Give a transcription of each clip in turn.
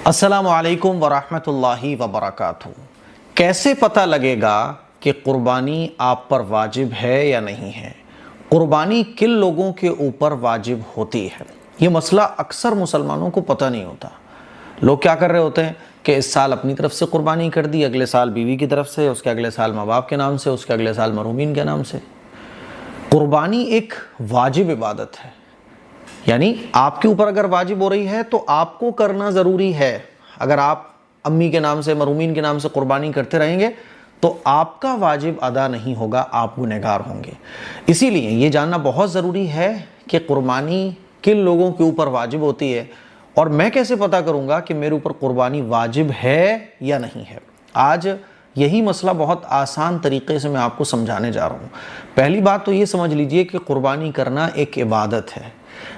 अस्सलामु अलैकुम वरहमतुल्लाहि वबरकातुहू। कैसे पता लगेगा कि कुर्बानी आप पर वाजिब है या नहीं है? कुर्बानी किन लोगों के ऊपर वाजिब होती है? ये मसला अक्सर मुसलमानों को पता नहीं होता। लोग क्या कर रहे होते हैं कि इस साल अपनी तरफ से कुर्बानी कर दी, अगले साल बीवी की तरफ से, उसके अगले साल माँ बाप के नाम से, उसके अगले साल मरहूमीन के नाम से। कुर्बानी एक वाजिब इबादत है, यानी आपके ऊपर अगर वाजिब हो रही है तो आपको करना ज़रूरी है। अगर आप अम्मी के नाम से, मरहूमीन के नाम से कुर्बानी करते रहेंगे तो आपका वाजिब अदा नहीं होगा, आप गुनहगार होंगे। इसीलिए ये जानना बहुत ज़रूरी है कि कुर्बानी किन लोगों के ऊपर वाजिब होती है और मैं कैसे पता करूँगा कि मेरे ऊपर कुर्बानी वाजिब है या नहीं है। आज यही मसला बहुत आसान तरीके से मैं आपको समझाने जा रहा हूँ। पहली बात तो ये समझ लीजिए कि कुर्बानी करना एक इबादत है।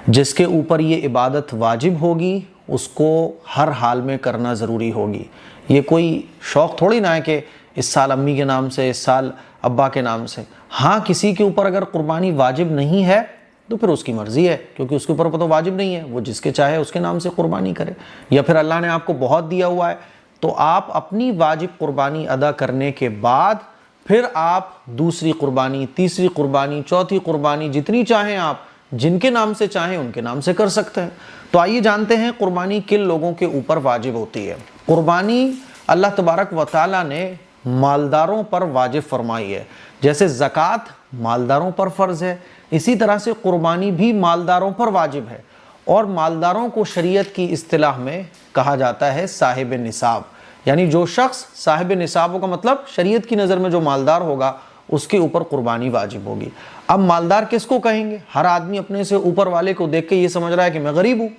जिसके ऊपर ये इबादत वाजिब होगी उसको हर हाल में करना ज़रूरी होगी। ये कोई शौक़ थोड़ी ना है कि इस साल अम्मी के नाम से, इस साल अब्बा के नाम से। हाँ, किसी के ऊपर अगर कुर्बानी वाजिब नहीं है तो फिर उसकी मर्ज़ी है, क्योंकि उसके ऊपर तो वाजिब नहीं है, वो जिसके चाहे उसके नाम से कुर्बानी करे। या फिर अल्लाह ने आपको बहुत दिया हुआ है तो आप अपनी वाजिब कुर्बानी अदा करने के बाद फिर आप दूसरी कुर्बानी, तीसरी कुर्बानी, चौथी कुर्बानी जितनी चाहें आप जिनके नाम से चाहें उनके नाम से कर सकते हैं। तो आइए जानते हैं कुर्बानी किन लोगों के ऊपर वाजिब होती है। कुर्बानी अल्लाह तबारक व तआला ने मालदारों पर वाजिब फरमाई है। जैसे ज़कात मालदारों पर फ़र्ज़ है, इसी तरह से कुर्बानी भी मालदारों पर वाजिब है। और मालदारों को शरीयत की इस्तिलाह में कहा जाता है साहिब निसाब, यानी जो शख्स साहिब निसाब होगा, मतलब शरीयत की नज़र में जो मालदार होगा उसके ऊपर कुर्बानी वाजिब होगी। अब मालदार किसको कहेंगे? हर आदमी अपने से ऊपर वाले को देख के ये समझ रहा है कि मैं गरीब हूँ।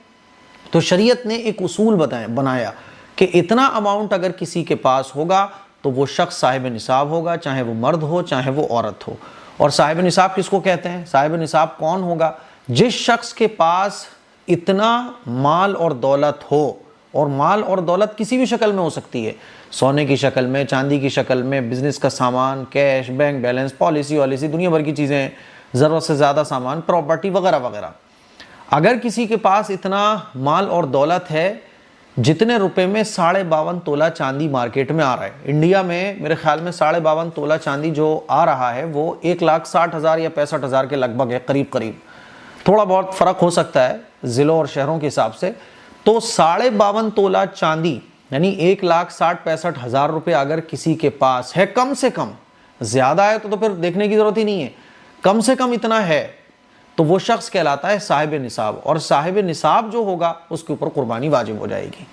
तो शरीयत ने एक उसूल बनाया कि इतना अमाउंट अगर किसी के पास होगा तो वो शख्स साहिब निसाब होगा, चाहे वो मर्द हो चाहे वो औरत हो। और साहिब निसाब किसको कहते हैं? साहिब निसाब कौन होगा? जिस शख्स के पास इतना माल और दौलत हो, और माल और दौलत किसी भी शक्ल में हो सकती है, सोने की शक्ल में, चांदी की शक्ल में, बिजनेस का सामान, कैश, बैंक बैलेंस, पॉलिसी वॉलिसी, दुनिया भर की चीज़ें, ज़रूरत से ज़्यादा सामान, प्रॉपर्टी वगैरह वगैरह। अगर किसी के पास इतना माल और दौलत है जितने रुपए में 52.5 तोला चांदी मार्केट में आ रहा है, इंडिया में मेरे ख्याल में 52.5 तोला चांदी जो आ रहा है वो 1,60,000 या 65,000 के लगभग है, करीब करीब। थोड़ा बहुत फ़र्क हो सकता है ज़िलों और शहरों के हिसाब से। तो 52.5 तोला चांदी यानी 1,60,65,000 रुपये अगर किसी के पास है, कम से कम, ज़्यादा है तो फिर देखने की ज़रूरत ही नहीं है, कम से कम इतना है, तो वो शख्स कहलाता है साहिब निसाब। और साहिब निसाब जो होगा उसके ऊपर कुर्बानी वाजिब हो जाएगी।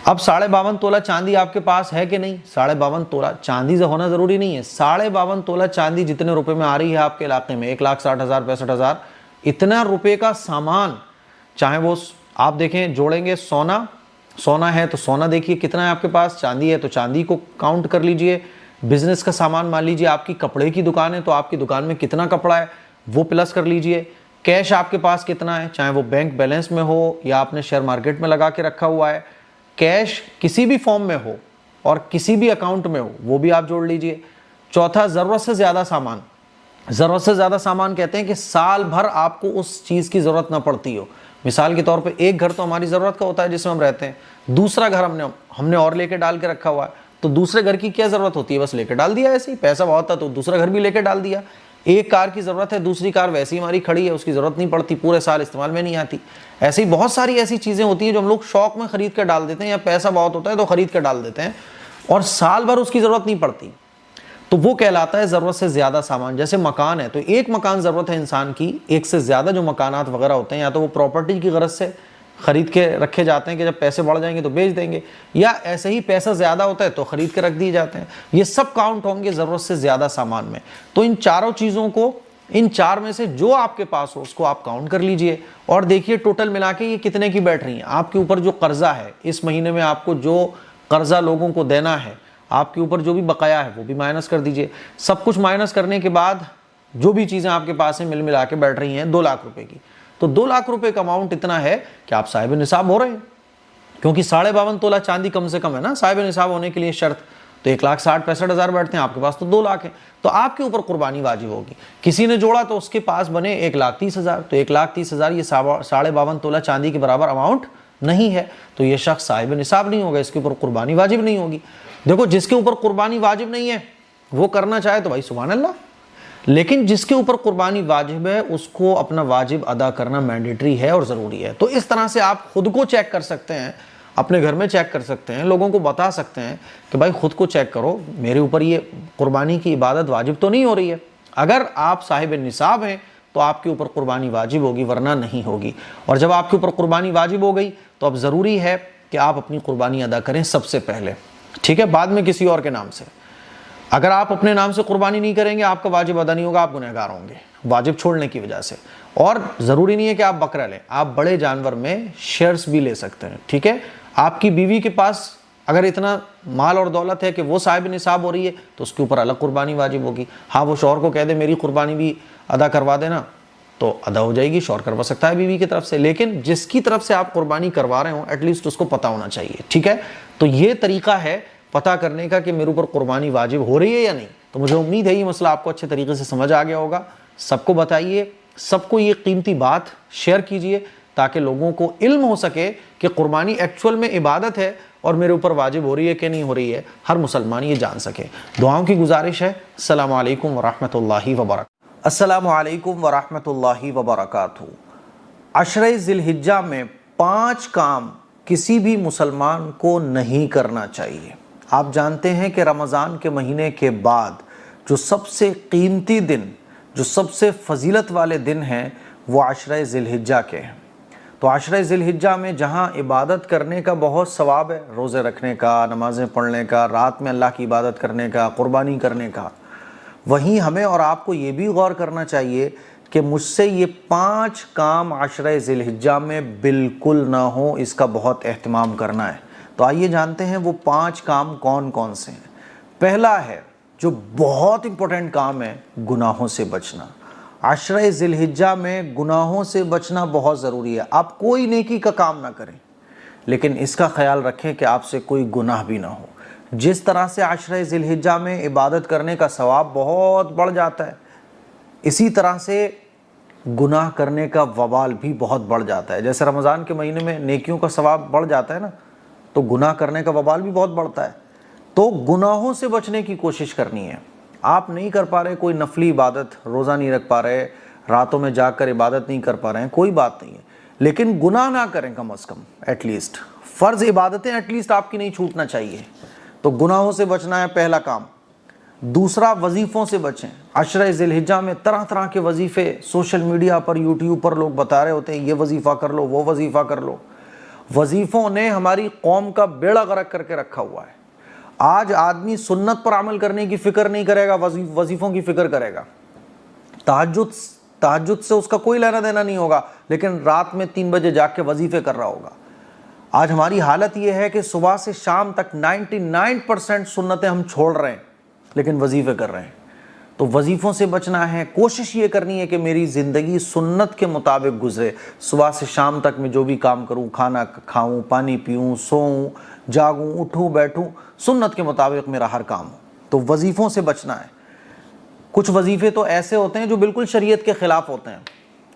अब 52.5 तोला चांदी आपके पास है कि नहीं? 52.5 तोला चांदी से होना ज़रूरी नहीं है। 52.5 तोला चांदी जितने रुपये में आ रही है आपके इलाके में, 1,60,000 65,000, इतना रुपये का सामान, चाहे वो आप देखें जोड़ेंगे, सोना है तो सोना देखिए कितना है आपके पास, चांदी है तो चांदी को काउंट कर लीजिए, बिजनेस का सामान मान लीजिए आपकी कपड़े की दुकान है तो आपकी दुकान में कितना कपड़ा है वो प्लस कर लीजिए, कैश आपके पास कितना है, चाहे वो बैंक बैलेंस में हो या आपने शेयर मार्केट में लगा के रखा हुआ है, कैश किसी भी फॉर्म में हो और किसी भी अकाउंट में हो वो भी आप जोड़ लीजिए। चौथा, ज़रूरत से ज़्यादा सामान। ज़रूरत से ज़्यादा सामान कहते हैं कि साल भर आपको उस चीज़ की ज़रूरत ना पड़ती हो। मिसाल के तौर पे एक घर तो हमारी ज़रूरत का होता है जिसमें हम रहते हैं, दूसरा घर हमने और लेके डाल के रखा हुआ है, तो दूसरे घर की क्या ज़रूरत होती है? बस लेके डाल दिया, ऐसे ही पैसा बहुत था तो दूसरा घर भी लेके डाल दिया। एक कार की ज़रूरत है, दूसरी कार वैसी हमारी खड़ी है, उसकी ज़रूरत नहीं पड़ती, पूरे साल इस्तेमाल में नहीं आती। ऐसी बहुत सारी ऐसी चीज़ें होती हैं जो हम लोग शौक़ में ख़रीद कर डाल देते हैं, या पैसा बहुत होता है तो ख़रीद कर डाल देते हैं और साल भर उसकी ज़रूरत नहीं पड़ती, तो वो कहलाता है ज़रूरत से ज़्यादा सामान। जैसे मकान है तो एक मकान ज़रूरत है इंसान की, एक से ज़्यादा जो मकानात वगैरह होते हैं या तो वो प्रॉपर्टी की गरज से ख़रीद के रखे जाते हैं कि जब पैसे बढ़ जाएंगे तो बेच देंगे, या ऐसे ही पैसा ज़्यादा होता है तो ख़रीद के रख दिए जाते हैं। ये सब काउंट होंगे ज़रूरत से ज़्यादा सामान में। तो इन चारों चीज़ों को, इन चार में से जो आपके पास हो उसको आप काउंट कर लीजिए और देखिए टोटल मिला के ये कितने की बैठ रही हैं। आपके ऊपर जो कर्ज़ा है, इस महीने में आपको जो कर्ज़ा लोगों को देना है, आपके ऊपर जो भी बकाया है वो भी माइनस कर दीजिए। सब कुछ माइनस करने के बाद जो भी चीज़ें आपके पास हैं मिल मिला के बैठ रही हैं 2 लाख रुपए की, तो 2 लाख रुपए का अमाउंट इतना है कि आप साहिब निसाब हो रहे हैं, क्योंकि 52.5 तोला चांदी कम से कम है ना साहिब निसाब होने के लिए शर्त। तो 1,60,65,000 बैठते हैं, आपके पास तो 2 लाख है, तो आपके ऊपर कुर्बानी वाजिब होगी। किसी ने जोड़ा तो उसके पास बने 1,30,000, तो 1,30,000 ये 52.5 तोला चांदी के बराबर अमाउंट नहीं है तो ये शख्स साहिब निसाब नहीं होगा, इसके ऊपर कुर्बानी वाजिब नहीं होगी। देखो, जिसके ऊपर कुर्बानी वाजिब नहीं है वो करना चाहे तो भाई सुभान अल्लाह, लेकिन जिसके ऊपर कुर्बानी वाजिब है उसको अपना वाजिब अदा करना मैंडेटरी है और ज़रूरी है। तो इस तरह से आप खुद को चेक कर सकते हैं, अपने घर में चेक कर सकते हैं, लोगों को बता सकते हैं कि भाई खुद को चेक करो, मेरे ऊपर ये कुर्बानी की इबादत वाजिब तो नहीं हो रही है। अगर आप साहिब निसाब हैं तो आपके ऊपर कुर्बानी वाजिब होगी, वरना नहीं होगी। और जब आपके ऊपर कुर्बानी वाजिब हो गई तो अब ज़रूरी है कि आप अपनी कुर्बानी अदा करें सबसे पहले, ठीक है, बाद में किसी और के नाम से। अगर आप अपने नाम से कुर्बानी नहीं करेंगे, आपका वाजिब अदा नहीं होगा, आप गुनहगार होंगे वाजिब छोड़ने की वजह से। और ज़रूरी नहीं है कि आप बकरा लें, आप बड़े जानवर में शेयर्स भी ले सकते हैं, ठीक है। आपकी बीवी के पास अगर इतना माल और दौलत है कि वो साहिब निसाब हो रही है तो उसके ऊपर अलग कुर्बानी वाजिब होगी। हाँ, वो शौहर को कह दे मेरी कुर्बानी भी अदा करवा देना तो अदा हो जाएगी, शौहर करवा सकता है बीवी की तरफ से, लेकिन जिसकी तरफ से आप कुर्बानी करवा रहे हो एटलीस्ट उसको पता होना चाहिए, ठीक है। तो ये तरीका है पता करने का कि मेरे ऊपर कुर्बानी वाजिब हो रही है या नहीं। तो मुझे उम्मीद है ये मसला आपको अच्छे तरीके से समझ आ गया होगा। सबको बताइए, सबको ये कीमती बात शेयर कीजिए ताकि लोगों को इल्म हो सके कि कुर्बानी एक्चुअल में इबादत है और मेरे ऊपर वाजिब हो रही है कि नहीं हो रही है, हर मुसलमान ये जान सके। दुआओं की गुजारिश है। अस्सलामु अलैकुम वरहमतुल्लाहि वबरकातुहू। अस्सलामु अलैकुम वरहमतुल्लाहि वबरकातुहू। अशरे ज़िलहिज्जा में 5 काम किसी भी मुसलमान को नहीं करना चाहिए। आप जानते हैं कि रमज़ान के महीने के बाद जो सबसे कीमती दिन, जो सबसे फजीलत वाले दिन हैं वो अशरे ज़िलहिज्जा के हैं। तो अशरे ज़िलहिज्जा में जहाँ इबादत करने का बहुत सवाब है, रोज़े रखने का, नमाज़ें पढ़ने का, रात में अल्लाह की इबादत करने का, क़ुरबानी करने का, वहीं हमें और आपको ये भी गौर करना चाहिए कि मुझसे ये 5 काम अशरे ज़िलहिज्जा में बिल्कुल ना हो, इसका बहुत एहतमाम करना है। तो आइए जानते हैं वो 5 काम कौन कौन से हैं। पहला है, जो बहुत इंपॉर्टेंट काम है, गुनाहों से बचना। अशरे ज़िलहिज्जा में गुनाहों से बचना बहुत ज़रूरी है। आप कोई नेकी का काम ना करें, लेकिन इसका ख्याल रखें कि आपसे कोई गुनाह भी ना हो। जिस तरह से अशरे ज़िलहिज्जा में इबादत करने का सवाब बहुत बढ़ जाता है, इसी तरह से गुनाह करने का वबाल भी बहुत बढ़ जाता है। जैसे रमज़ान के महीने में नेकियों का सवाब बढ़ जाता है ना, तो गुनाह करने का वबाल भी बहुत बढ़ता है। तो गुनाहों से बचने की कोशिश करनी है। आप नहीं कर पा रहे कोई नफली इबादत, रोज़ा नहीं रख पा रहे, रातों में जाकर इबादत नहीं कर पा रहे हैं, कोई बात नहीं है, लेकिन गुनाह ना करें कम अज़ कम। एटलीस्ट फ़र्ज़ इबादतें एटलीस्ट आपकी नहीं छूटना चाहिए। तो गुनाहों से बचना है पहला काम। दूसरा, वजीफ़ों से बचें। अशरे ज़िलहिज्जा में तरह तरह के वजीफ़े सोशल मीडिया पर, यूट्यूब पर लोग बता रहे होते हैं, ये वजीफ़ा कर लो, वो वजीफ़ा कर लो। वजीफ़ों ने हमारी कौम का बेड़ा गर्क करके रखा हुआ है। आज आदमी सुन्नत पर अमल करने की फ़िक्र नहीं करेगा, वजीफ़ों की फ़िक्र करेगा। तहज्जुद से उसका कोई लेना देना नहीं होगा, लेकिन रात में 3 बजे जाग के वजीफ़े कर रहा होगा। आज हमारी हालत ये है कि सुबह से शाम तक 99% सुन्नतें हम छोड़ रहे हैं, लेकिन वजीफ़े कर रहे हैं। तो वजीफ़ों से बचना है। कोशिश ये करनी है कि मेरी ज़िंदगी सुन्नत के मुताबिक गुजरे। सुबह से शाम तक मैं जो भी काम करूँ, खाना खाऊँ, पानी पीऊँ, सोऊँ, जागूँ, उठूँ, बैठूँ, सुन्नत के मुताबिक मेरा हर काम हो। तो वजीफ़ों से बचना है। कुछ वजीफ़े तो ऐसे होते हैं जो बिल्कुल शरीयत के ख़िलाफ़ होते हैं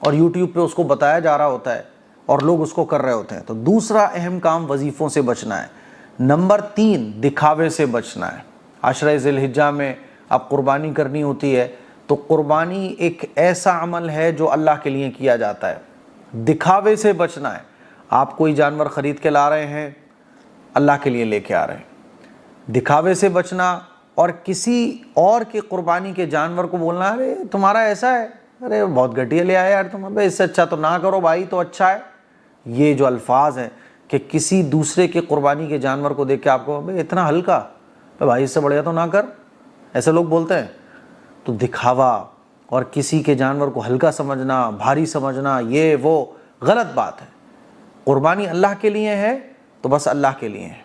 और यूट्यूब पे उसको बताया जा रहा होता है और लोग उसको कर रहे होते हैं। तो दूसरा अहम काम वजीफ़ों से बचना है। नंबर 3, दिखावे से बचना है। अशरे ज़िलहिज्जा में अब कुर्बानी करनी होती है, तो कुर्बानी एक ऐसा अमल है जो अल्लाह के लिए किया जाता है। दिखावे से बचना है। आप कोई जानवर ख़रीद के ला रहे हैं, अल्लाह के लिए लेके आ रहे हैं, दिखावे से बचना। और किसी और की कुर्बानी के जानवर को बोलना, अरे तुम्हारा ऐसा है, अरे बहुत घटिया ले आया यार तुम, अबे इससे अच्छा तो ना करो भाई, तो अच्छा है। ये जो अल्फाज हैं कि किसी दूसरे के कुर्बानी के जानवर को देख के आपको अबे इतना हल्का, तो भाई इससे बढ़िया तो ना कर, ऐसे लोग बोलते हैं। तो दिखावा और किसी के जानवर को हल्का समझना, भारी समझना, ये वो गलत बात है। कुर्बानी अल्लाह के लिए है तो बस अल्लाह के लिए है।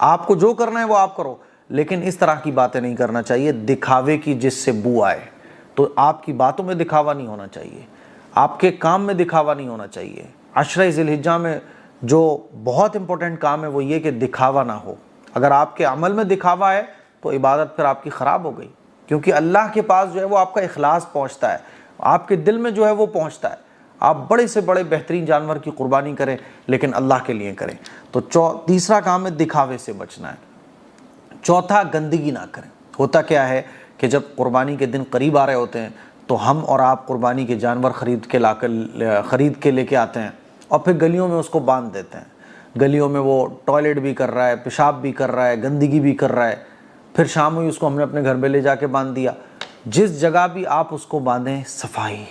आपको जो करना है वो आप करो, लेकिन इस तरह की बातें नहीं करना चाहिए दिखावे की जिससे बू आए। तो आपकी बातों में दिखावा नहीं होना चाहिए, आपके काम में दिखावा नहीं होना चाहिए। अशरे ज़िलहिज्जा में जो बहुत इंपॉर्टेंट काम है वो ये कि दिखावा ना हो। अगर आपके अमल में दिखावा है तो इबादत फिर आपकी ख़राब हो गई, क्योंकि अल्लाह के पास जो है वो आपका इखलास पहुँचता है, आपके दिल में जो है वो पहुँचता है। आप बड़े से बड़े बेहतरीन जानवर की कुर्बानी करें, लेकिन अल्लाह के लिए करें। तो तीसरा काम है दिखावे से बचना है। चौथा, गंदगी ना करें। होता क्या है कि जब कुर्बानी के दिन करीब आ रहे होते हैं तो हम और आप कुर्बानी के जानवर खरीद के लेके आते हैं और फिर गलियों में उसको बांध देते हैं। गलियों में वो टॉयलेट भी कर रहा है, पेशाब भी कर रहा है, गंदगी भी कर रहा है, फिर शाम हुई उसको हमने अपने घर में ले जाके बांध दिया। जिस जगह भी आप उसको बांधें, सफाई।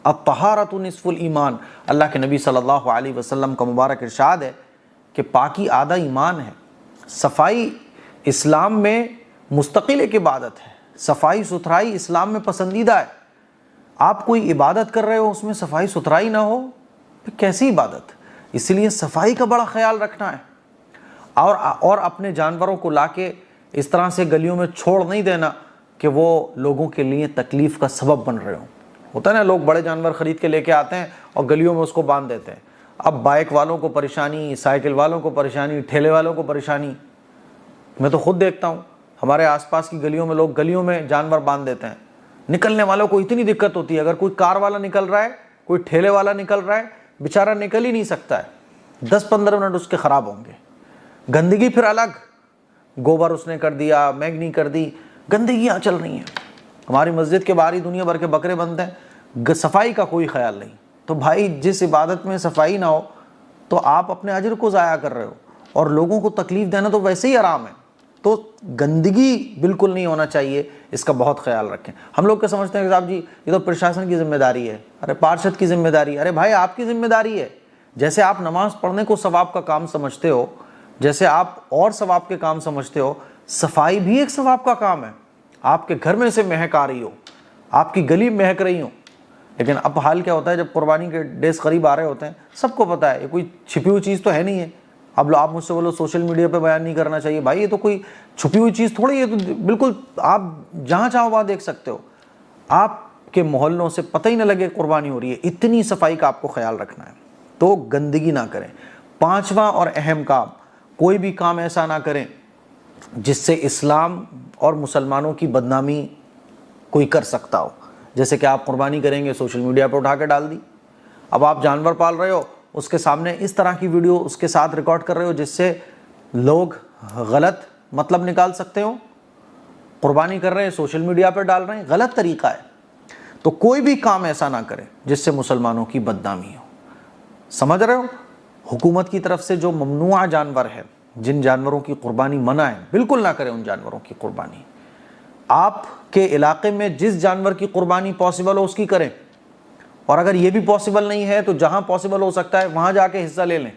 अब तहारतु निस्फुल ईमान, अल्लाह के नबी सल्लल्लाहु अलैहि वसल्लम का मुबारक इरशाद है कि पाकी आधा ईमान है। सफाई इस्लाम में मुस्तकिल एक इबादत है। सफाई सुथराई इस्लाम में पसंदीदा है। आप कोई इबादत कर रहे हो, उसमें सफाई सुथराई ना हो, फिर कैसी इबादत? इसलिए सफाई का बड़ा ख्याल रखना है और अपने जानवरों को लाके इस तरह से गलियों में छोड़ नहीं देना कि वो लोगों के लिए तकलीफ़ का सबब बन रहे हो। होता है ना, लोग बड़े जानवर ख़रीद के लेके आते हैं और गलियों में उसको बांध देते हैं। अब बाइक वालों को परेशानी, साइकिल वालों को परेशानी, ठेले वालों को परेशानी। मैं तो खुद देखता हूँ, हमारे आसपास की गलियों में लोग गलियों में जानवर बांध देते हैं। निकलने वालों को इतनी दिक्कत होती है, अगर कोई कार वाला निकल रहा है, कोई ठेले वाला निकल रहा है, बेचारा निकल ही नहीं सकता है। 10-15 मिनट उसके ख़राब होंगे। गंदगी फिर अलग, गोबर उसने कर दिया, मैगनी कर दी, गंदगियाँ चल रही हैं। हमारी मस्जिद के बाहर ही दुनिया भर के बकरे बनते हैं, सफाई का कोई ख्याल नहीं। तो भाई, जिस इबादत में सफाई ना हो तो आप अपने अजर को ज़ाया कर रहे हो, और लोगों को तकलीफ़ देना तो वैसे ही आराम है। तो गंदगी बिल्कुल नहीं होना चाहिए, इसका बहुत ख्याल रखें। हम लोग क्या समझते हैं कि साहब जी ये तो प्रशासन की जिम्मेदारी है, अरे पार्षद की जिम्मेदारी, अरे भाई आपकी जिम्मेदारी है। जैसे आप नमाज पढ़ने को सवाब का काम समझते हो, जैसे आप और सवाब के काम समझते हो, सफाई भी एक सवाब का काम है। आपके घर में से महक आ रही हो, आपकी गली महक रही हो। लेकिन अब हाल क्या होता है, जब कुर्बानी के डेज करीब आ रहे होते हैं, सबको पता है ये कोई छिपी हुई चीज़ तो है नहीं है। अब आप मुझसे बोलो सोशल मीडिया पे बयान नहीं करना चाहिए, भाई ये तो कोई छुपी हुई चीज़ थोड़ी है, तो बिल्कुल आप जहाँ चाहो वहाँ देख सकते हो। आपके मोहल्लों से पता ही ना लगे कुर्बानी हो रही है। इतनी सफाई का आपको ख्याल रखना है, तो गंदगी ना करें। पांचवा और अहम काम, कोई भी काम ऐसा ना करें जिससे इस्लाम और मुसलमानों की बदनामी कोई कर सकता हो। जैसे कि आप कुर्बानी करेंगे, सोशल मीडिया पर उठा के डाल दी। अब आप जानवर पाल रहे हो, उसके सामने इस तरह की वीडियो उसके साथ रिकॉर्ड कर रहे हो जिससे लोग गलत मतलब निकाल सकते हो। कुर्बानी कर रहे हैं, सोशल मीडिया पर डाल रहे हैं, गलत तरीका है। तो कोई भी काम ऐसा ना करें जिससे मुसलमानों की बदनामी हो। समझ रहे हो? हुकूमत की तरफ से जो ममनुआ जानवर है, जिन जानवरों की कुर्बानी मना है, बिल्कुल ना करें उन जानवरों की कुर्बानी। आपके इलाके में जिस जानवर की कुर्बानी पॉसिबल हो उसकी करें, और अगर ये भी पॉसिबल नहीं है तो जहां पॉसिबल हो सकता है वहां जाके हिस्सा ले लें।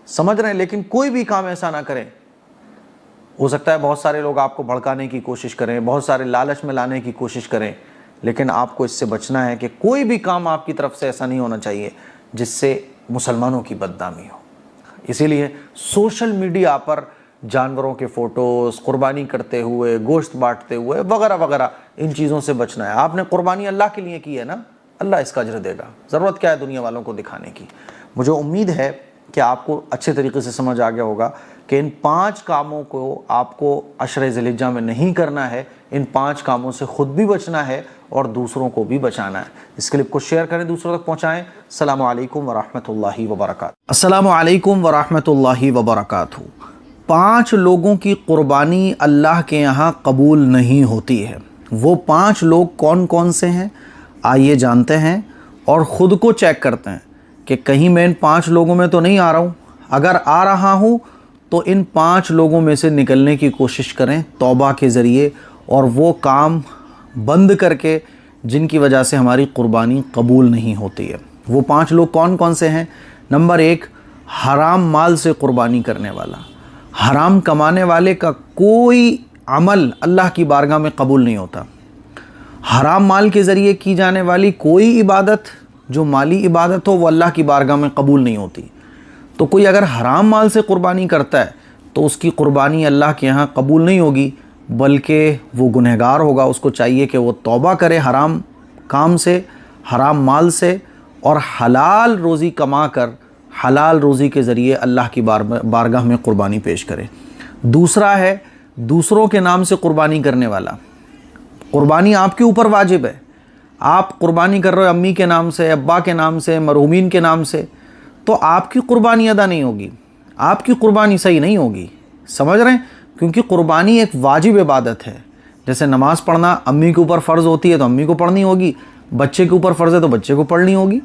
समझ रहे हैं? लेकिन कोई भी काम ऐसा ना करें। हो सकता है बहुत सारे लोग आपको भड़काने की कोशिश करें, बहुत सारे लालच में लाने की कोशिश करें, लेकिन आपको इससे बचना है कि कोई भी काम आपकी तरफ से ऐसा नहीं होना चाहिए जिससे मुसलमानों की बदनामी हो। इसीलिए सोशल मीडिया पर जानवरों के फ़ोटोज़, कुर्बानी करते हुए, गोश्त बांटते हुए वगैरह वगैरह, इन चीज़ों से बचना है। आपने कुर्बानी अल्लाह के लिए की है ना, अल्लाह इसका अजर देगा। ज़रूरत क्या है दुनिया वालों को दिखाने की। मुझे उम्मीद है कि आपको अच्छे तरीके से समझ आ गया होगा कि इन 5 कामों को आपको अशरे ज़िलहिज्जा में नहीं करना है। इन 5 कामों से ख़ुद भी बचना है और दूसरों को भी बचाना है। इस क्लिप को शेयर करें, दूसरों तक पहुँचाएँ। अस्सलामु अलैकुम वरहमतुल्लाहि वबरकातुहू। अस्सलामु अलैकुम वरहमतुल्लाहि वबरकातुहू। 5 लोगों की कुर्बानी अल्लाह के यहाँ कबूल नहीं होती है। वो 5 लोग कौन कौन से हैं, आइए जानते हैं और ख़ुद को चेक करते हैं कि कहीं मैं इन 5 लोगों में तो नहीं आ रहा हूँ। अगर आ रहा हूँ तो इन 5 लोगों में से निकलने की कोशिश करें तौबा के ज़रिए, और वो काम बंद करके जिनकी वजह से हमारी कुर्बानी कबूल नहीं होती है। वो 5 लोग कौन कौन से हैं? नंबर 1, हराम माल से कुर्बानी करने वाला। हराम कमाने वाले का कोई अमल अल्लाह की बारगाह में कबूल नहीं होता। हराम माल के ज़रिए की जाने वाली कोई इबादत, जो माली इबादत हो, वो अल्लाह की बारगाह में कबूल नहीं होती। तो कोई अगर हराम माल से कुर्बानी करता है तो उसकी कुर्बानी अल्लाह के यहाँ कबूल नहीं होगी, बल्कि वो गुनहगार होगा। उसको चाहिए कि वो तौबा करे हराम काम से, हराम माल से, और हलाल रोज़ी कमा कर हलाल रोज़ी के ज़रिए अल्लाह की बारगाह में कुर्बानी पेश करे। दूसरा है दूसरों के नाम से कुर्बानी करने वाला। कुर्बानी आपके ऊपर वाजिब है, आप कुर्बानी कर रहे हो अम्मी के नाम से, अब्बा के नाम से, मरहूमीन के नाम से, तो आपकी कुर्बानी अदा नहीं होगी, आपकी कुर्बानी सही नहीं होगी। समझ रहे हैं? क्योंकि कुर्बानी एक वाजिब इबादत है। जैसे नमाज पढ़ना अम्मी के ऊपर फ़र्ज़ होती है तो अम्मी को पढ़नी होगी, बच्चे के ऊपर फ़र्ज़ है तो बच्चे को पढ़नी होगी।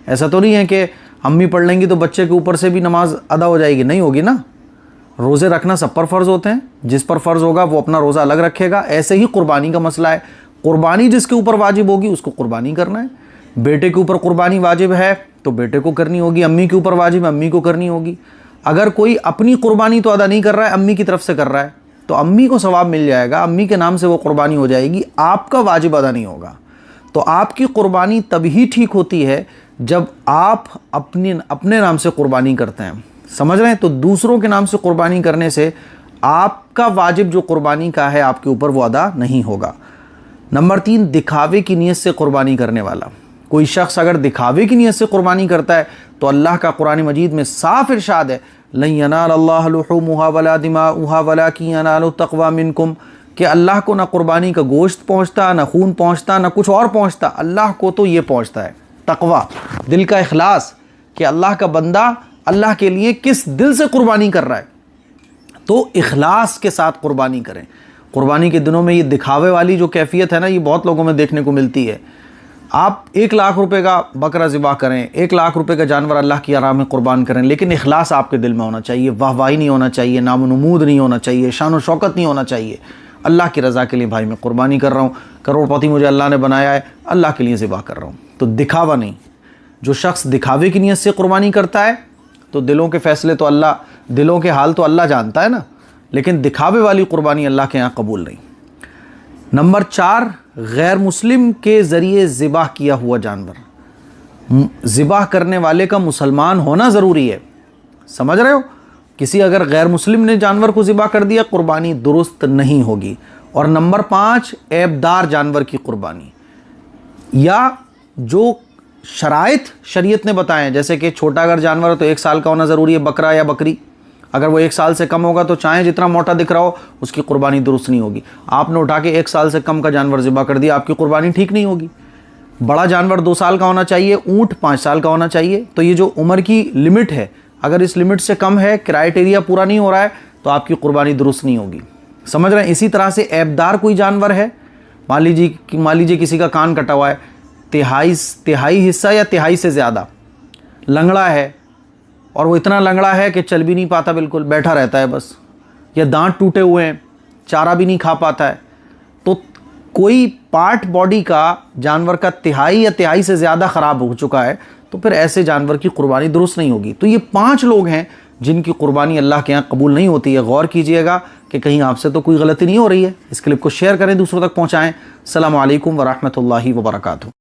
ऐसा तो नहीं है कि अम्मी पढ़ लेंगी तो बच्चे के ऊपर से भी नमाज अदा हो जाएगी, नहीं होगी ना। रोज़े रखना सब पर फ़र्ज़ होते हैं, जिस पर फ़र्ज़ होगा वो अपना रोज़ा अलग रखेगा। ऐसे ही कुर्बानी का मसला है, कुर्बानी जिसके ऊपर वाजिब होगी उसको कुर्बानी करना है। बेटे के ऊपर कुर्बानी वाजिब है तो बेटे को करनी होगी, अम्मी के ऊपर वाजिब है अम्मी को करनी होगी। अगर कोई अपनी कुर्बानी तो अदा नहीं कर रहा है, अम्मी की तरफ से कर रहा है, तो अम्मी को सवाब मिल जाएगा, अम्मी के नाम से वो कुर्बानी हो जाएगी, आपका वाजिब अदा नहीं होगा। तो आपकी कुर्बानी तभी ठीक होती है जब आप अपने नाम से कुर्बानी करते हैं। समझ रहे हैं? तो दूसरों के नाम से कुर्बानी करने से आपका वाजिब जो कुर्बानी का है आपके ऊपर वो अदा नहीं होगा। नंबर 3, दिखावे की नीयत से कुर्बानी करने वाला। कोई शख्स अगर दिखावे की नीयत से कुर्बानी करता है तो अल्लाह का कुरान मजीद में साफ इरशाद है, लन यनालल्लाह लुहूमुहा वला दिमाउहा वलाकिन यनालु तक़वा मिनकुम, कि अल्लाह को ना कुर्बानी का गोश्त पहुँचता, ना खून पहुँचता, ना कुछ और पहुँचता, अल्लाह को तो ये पहुँचता है तक़वा, दिल का इखलास, कि अल्लाह का बंदा अल्लाह के लिए किस दिल से कुर्बानी कर रहा है। तो इखलास के साथ कुर्बानी करें। कुर्बानी के दिनों में ये दिखावे वाली जो कैफियत है ना, ये बहुत लोगों में देखने को मिलती है। आप 1 लाख रुपए का बकरा ज़िबा करें, 1 लाख रुपए का जानवर अल्लाह की राह में कुर्बान करें, लेकिन इखलास आपके दिल में होना चाहिए, वाहवाही नहीं होना चाहिए, नामनमूद नहीं होना चाहिए, शान व शौकत नहीं होना चाहिए। अल्लाह की रज़ा के लिए भाई मैं कुर्बानी कर रहा हूँ, करोड़पति मुझे अल्लाह ने बनाया है, अल्लाह के लिए ज़िबा कर रहा हूँ। तो दिखावा नहीं। जो शख्स दिखावे की नीयत से कुर्बानी करता है तो दिलों के फ़ैसले तो अल्लाह, दिलों के हाल तो अल्लाह जानता है ना, लेकिन दिखावे वाली कुर्बानी अल्लाह के यहाँ कबूल नहीं। नंबर 4, गैर मुस्लिम के ज़रिए ज़िबाह किया हुआ जानवर। ज़िबाह करने वाले का मुसलमान होना ज़रूरी है। समझ रहे हो? किसी अगर गैर मुस्लिम ने जानवर को ज़िबाह कर दिया, कुर्बानी दुरुस्त नहीं होगी। और नंबर 5, ऐबदार जानवर की कुर्बानी, या जो शराइत शरीयत ने बताए हैं, जैसे कि छोटा अगर जानवर है तो 1 साल का होना ज़रूरी है, बकरा या बकरी। अगर वो 1 साल से कम होगा तो चाहे जितना मोटा दिख रहा हो उसकी कुर्बानी दुरुस्त नहीं होगी। आपने उठा के 1 साल से कम का जानवर ज़िबा कर दिया, आपकी कुर्बानी ठीक नहीं होगी। बड़ा जानवर 2 साल का होना चाहिए, ऊँट 5 साल का होना चाहिए। तो ये जो उम्र की लिमिट है, अगर इस लिमिट से कम है, क्राइटेरिया पूरा नहीं हो रहा है, तो आपकी कुर्बानी दुरुस्त नहीं होगी। समझ रहे हैं? इसी तरह से ऐबदार कोई जानवर है, मान लीजिए किसी का कान कटा हुआ है, तिहाई हिस्सा या तिहाई से ज़्यादा, लंगड़ा है, और वो इतना लंगड़ा है कि चल भी नहीं पाता, बिल्कुल बैठा रहता है बस, या दांत टूटे हुए हैं, चारा भी नहीं खा पाता है, तो कोई पार्ट बॉडी का जानवर का तिहाई या तिहाई से ज़्यादा ख़राब हो चुका है, तो फिर ऐसे जानवर की कुर्बानी दुरुस्त नहीं होगी। तो ये 5 लोग हैं जिनकी कुर्बानी अल्लाह के यहाँ कबूल नहीं होती है। गौर कीजिएगा कि कहीं आपसे तो कोई गलती नहीं हो रही है। इस क्लिप को शेयर करें, दूसरों तक पहुँचाएँ। अस्सलामु अलैकुम व रहमतुल्लाहि व बरकातुहू।